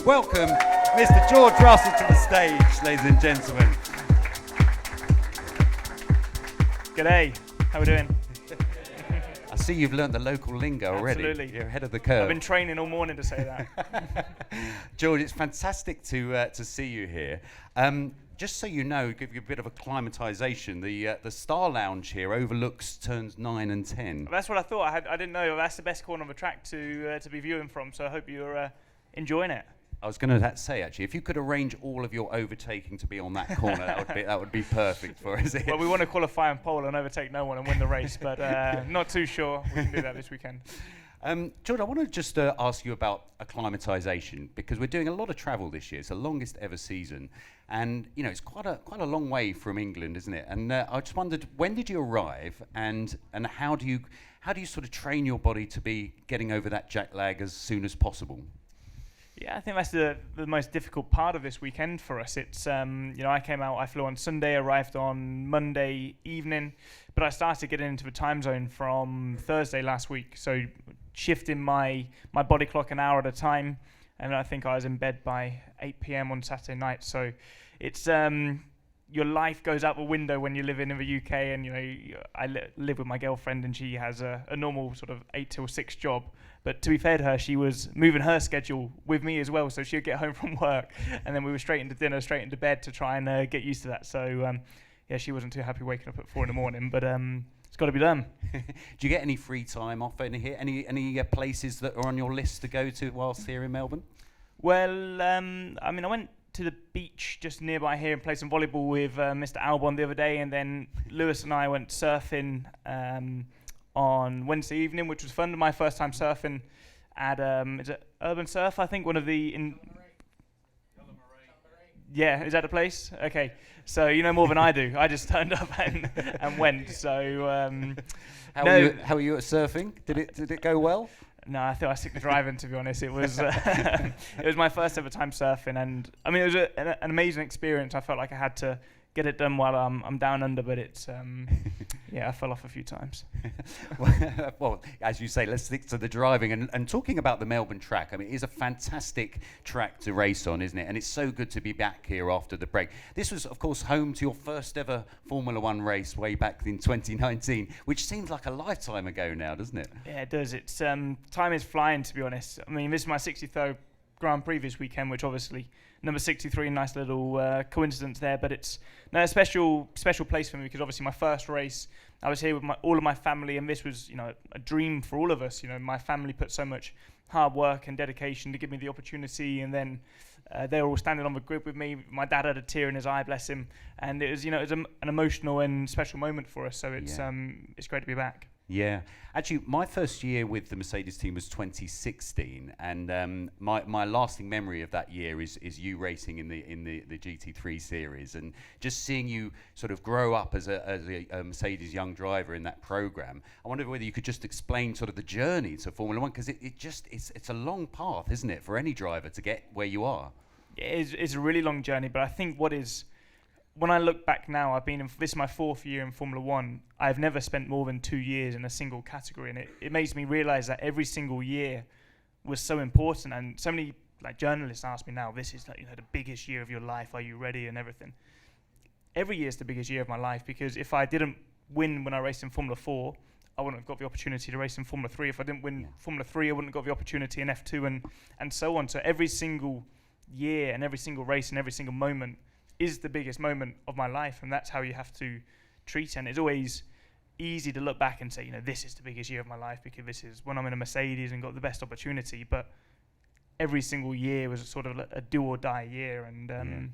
welcome Mr. George Russell to the stage, ladies and gentlemen. G'day, how we doing? I see you've learnt the local lingo already. Absolutely. You're ahead of the curve. I've been training all morning to say that. George, it's fantastic to see you here. Just so you know, give you a bit of acclimatization, the Star Lounge here overlooks turns 9 and 10. That's what I thought. I didn't know that's the best corner of the track to be viewing from, so I hope you're enjoying it. I was going to say, actually, if you could arrange all of your overtaking to be on that corner, that would be perfect for us. Well, we want to qualify and pole and overtake no one and win the race, but not too sure we can do that this weekend. George, I want to just ask you about acclimatization, because we're doing a lot of travel this year. It's the longest ever season, and you know it's quite a long way from England, isn't it? And I just wondered, when did you arrive, and how do you sort of train your body to be getting over that jet lag as soon as possible? Yeah, I think that's the most difficult part of this weekend for us. It's I flew on Sunday, arrived on Monday evening, but I started getting into the time zone from Thursday last week. So shifting my body clock an hour at a time, and I think I was in bed by 8 p.m. on Saturday night. So it's your life goes out the window when you're living in the UK, and I live with my girlfriend, and she has a normal sort of 8 till 6 job. But to be fair to her, she was moving her schedule with me as well, so she'd get home from work, and then we were straight into dinner, straight into bed to try and get used to that. So she wasn't too happy waking up at 4 a.m, but it's got to be done. Do you get any free time off in here? Any places that are on your list to go to whilst here in Melbourne? Well, I went to the beach just nearby here and played some volleyball with Mr. Albon the other day, and then Lewis and I went surfing on Wednesday evening, which was fun. My first time surfing at is it Urban Surf? I think one of the yeah, is that a place? Okay, so you know more than I do. I just turned up and went. So how are you at surfing? Did it go well? No, I thought I stick to driving, to be honest. It was it was my first ever time surfing, and I mean it was an amazing experience. I felt like I had to get it done while I'm down under, but it's I fell off a few times. Well, as you say, let's stick to the driving and talking about the Melbourne track. I mean, it is a fantastic track to race on, isn't it? And it's so good to be back here after the break. This was, of course, home to your first ever Formula One race way back in 2019, which seems like a lifetime ago now, doesn't it? Yeah, it does. It's time is flying, to be honest. I mean, this is my 63rd Grand Prix this weekend, which obviously number 63, nice little coincidence there, but it's a special place for me because obviously my first race, I was here with all of my family, and this was a dream for all of us. My family put so much hard work and dedication to give me the opportunity, and then they were all standing on the grid with me. My dad had a tear in his eye, bless him, and it was it was an emotional and special moment for us. So it's great to be back. Yeah, actually, my first year with the Mercedes team was 2016, and my lasting memory of that year is you racing in the GT3 series, and just seeing you sort of grow up as a Mercedes young driver in that program. I wonder whether you could just explain sort of the journey to Formula One, because it's a long path, isn't it, for any driver to get where you are? It's a really long journey, but I think when I look back now, this is my 4th year in Formula One. I've never spent more than 2 years in a single category, and it makes me realise that every single year was so important. And so many journalists ask me now, "This is the biggest year of your life. Are you ready?" and everything. Every year is the biggest year of my life, because if I didn't win when I raced in Formula 4, I wouldn't have got the opportunity to race in Formula 3. If I didn't win Formula 3, I wouldn't have got the opportunity in F2 and so on. So every single year and every single race and every single moment is the biggest moment of my life, and that's how you have to treat it. And it's always easy to look back and say, this is the biggest year of my life because this is when I'm in a Mercedes and got the best opportunity. But every single year was sort of a do or die year, and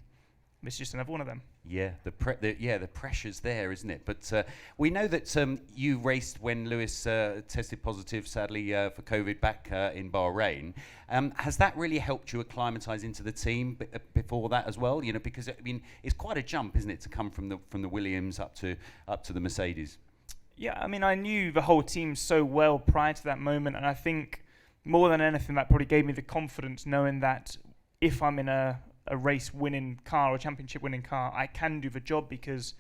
this is just another one of them. Yeah, the pressure's there, isn't it? But we know that you raced when Lewis tested positive, sadly, for COVID back in Bahrain. Has that really helped you acclimatise into the team before that as well? Because it's quite a jump, isn't it, to come from the Williams up to the Mercedes? Yeah, I knew the whole team so well prior to that moment, and I think more than anything that probably gave me the confidence knowing that if I'm in a race-winning car or championship-winning car, I can do the job, because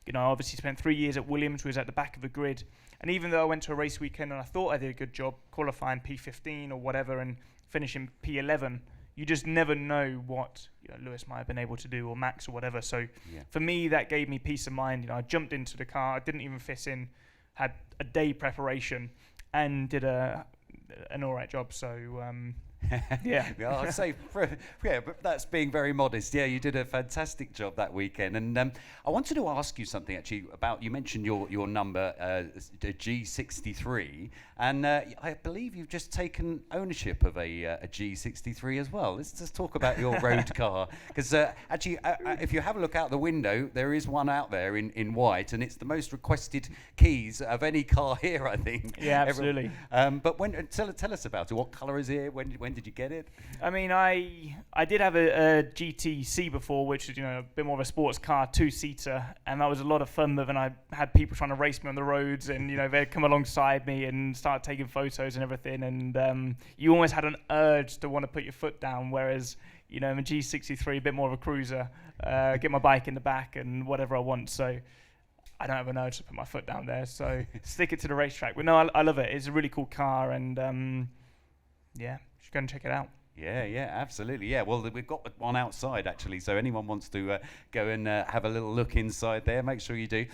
I obviously spent 3 years at Williams, was at the back of the grid, and even though I went to a race weekend and I thought I did a good job qualifying P15 or whatever and finishing P11, you just never know what Lewis might have been able to do, or Max or whatever. So Yeah. for me, that gave me peace of mind. I jumped into the car, I didn't even fit in, had a day preparation, and did an all right job. So yeah. Yeah, I'd say, but that's being very modest. Yeah, you did a fantastic job that weekend. And I wanted to ask you something actually about, you mentioned your number, G63, and I believe you've just taken ownership of a G63 as well. Let's just talk about your road car, because actually, if you have a look out the window, there is one out there in white, and it's the most requested keys of any car here, I think. Yeah, absolutely. But tell us about it. What colour is it? When did you get it? I mean, I did have a GTC before, which is a bit more of a sports car, 2-seater, and that was a lot of fun with. And I had people trying to race me on the roads, and they'd come alongside me and start taking photos and everything. And you always had an urge to want to put your foot down, whereas I'm a G63, a bit more of a cruiser, get my bike in the back and whatever I want. So I don't have an urge to put my foot down there. So stick it to the racetrack. But no, I love it. It's a really cool car, and yeah. Go and check it out. Yeah, absolutely. Yeah, well, we've got one outside actually, so anyone wants to go and have a little look inside there, make sure you do.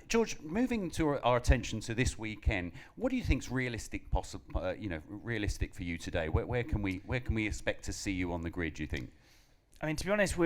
George, moving to our attention to this weekend, what do you think's realistic, realistic for you today? Where can we expect to see you on the grid, do you think? I mean, to be honest,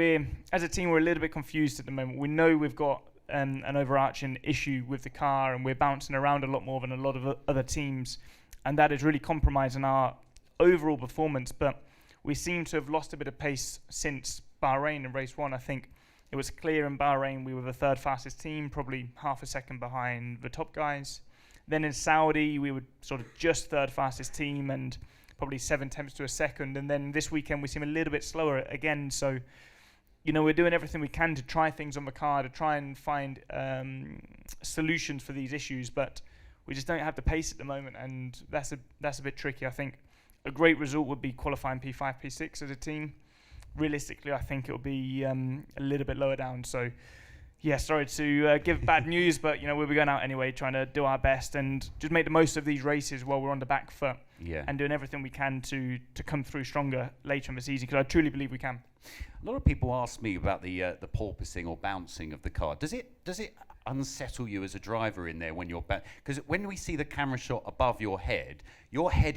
as a team, we're a little bit confused at the moment. We know we've got an overarching issue with the car, and we're bouncing around a lot more than a lot of other teams, and that is really compromising our overall performance. But we seem to have lost a bit of pace since Bahrain in race 1. I think it was clear in Bahrain we were the third fastest team, probably half a second behind the top guys. Then in Saudi we were sort of just third fastest team and probably 7/10 to a second. And then this weekend we seem a little bit slower again. So we're doing everything we can to try things on the car, to try and find solutions for these issues, but we just don't have the pace at the moment, and that's a bit tricky. I think a great result would be qualifying P5, P6 as a team. Realistically, I think it'll be a little bit lower down. So, yeah, sorry to give bad news, but we'll be going out anyway, trying to do our best and just make the most of these races while we're on the back foot, and doing everything we can to come through stronger later in the season, because I truly believe we can. A lot of people ask me about the porpoising or bouncing of the car. Does it unsettle you as a driver in there when you're because when we see the camera shot above your head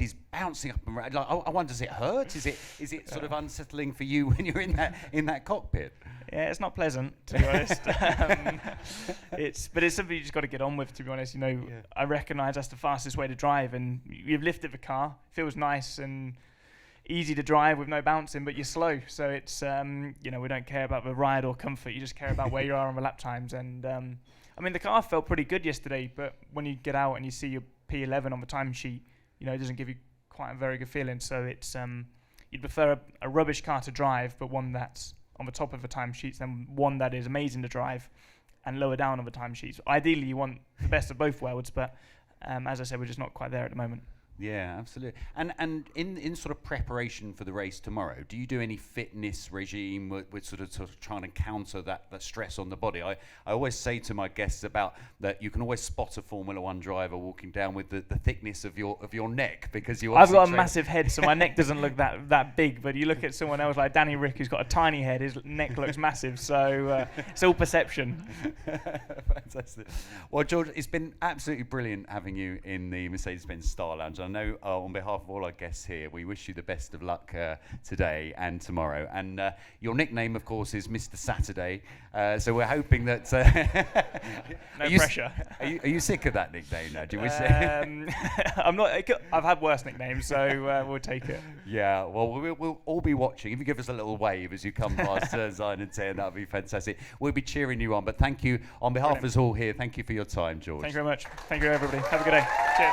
is bouncing up and around. Like, I wonder, does it hurt? Is it sort of unsettling for you when you're in that cockpit? Yeah, it's not pleasant, to be honest. But it's something you just got to get on with, to be honest. I recognise that's the fastest way to drive, and you've lifted the car. It feels nice and easy to drive with no bouncing, but you're slow. So it's we don't care about the ride or comfort. You just care about where you are on the lap times. And I mean, the car felt pretty good yesterday, but when you get out and you see your P11 on the timesheet, it doesn't give you quite a very good feeling. So it's you'd prefer a rubbish car to drive, but one that's on the top of the timesheets, than one that is amazing to drive and lower down on the timesheets. Ideally, you want the best of both worlds, but as I said, we're just not quite there at the moment. Yeah, absolutely. And in sort of preparation for the race tomorrow, do you do any fitness regime with sort of trying to counter that stress on the body? I always say to my guests about that you can always spot a Formula One driver walking down with the thickness of your neck, because I've got a massive head, so my neck doesn't look that big. But you look at someone else like Danny Rick, who's got a tiny head, his neck looks massive. So it's all perception. Fantastic. Well, George, it's been absolutely brilliant having you in the Mercedes-Benz Star Lounge. I know on behalf of all our guests here, we wish you the best of luck today and tomorrow. And your nickname, of course, is Mr. Saturday. So we're hoping that... no pressure. Are you sick of that nickname now? Do you wish I'm not. I've had worse nicknames, so we'll take it. Yeah, well, we'll all be watching. If you give us a little wave as you come past turns 9 and 10, that would be fantastic. We'll be cheering you on. But thank you, on behalf of us all here, thank you for your time, George. Thank you very much. Thank you, everybody. Have a good day. Cheers.